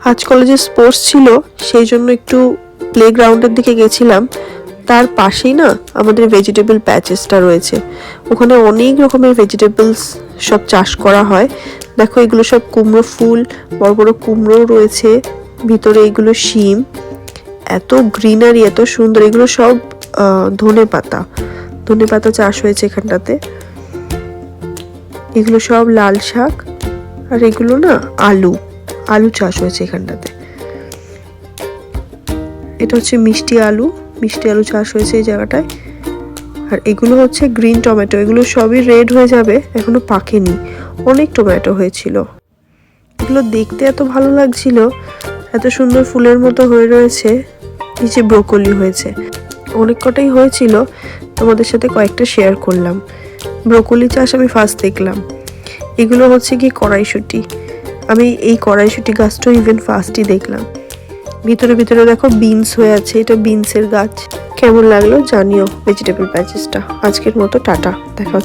আজ কলেজে স্পোর্টস ছিল, সেই জন্য একটু প্লেগ্রাউন্ডের দিকে গেছিলাম। তার পাশেই না আমাদের ভেজিটেবল প্যাচেসটা রয়েছে, ওখানে অনেক রকমের ভেজিটেবলস সব চাষ করা হয়। দেখো এগুলো সব কুমড়ো ফুল, বড় বড় কুমড়ো রয়েছে ভিতরে, এগুলো শিম, এত গ্রিনারি, এত সুন্দর। এগুলো সব ধনে পাতা চাষ হয়েছে এখানটাতে। এগুলো সব লাল শাক, আর এগুলো না আলু চাষ হয়েছে এখানটাতে। এটা হচ্ছে মিষ্টি আলু চাষ হয়েছে এই জায়গাটায়। আর এগুলো হচ্ছে গ্রিন টমেটো, এগুলো সবই রেড হয়ে যাবে, এখনো পাকেনি। অনেক টমেটো হয়েছিল, এগুলো দেখতে এত ভালো লাগছিল, এত সুন্দর ফুলের মতো হয়ে রয়েছে। নিচে ব্রোকলি হয়েছে, অনেক কটাই হয়েছিল, তোমাদের সাথে কয়েকটা শেয়ার করলাম। ব্রোকলি চাষ আমি ফার্স্ট দেখলাম। এগুলো হচ্ছে কি কড়াইশুঁটি, আমি এই কড়াইশুঁটি গাছটাও ইভেন ফার্স্টই দেখলাম। ভিতরে দেখো বিনস হয়ে আছে, এটা বিনসের গাছ। কেমন লাগলো জানিও ভেজিটেবল প্যাচেসটা। আজকের মতো টাটা, দেখা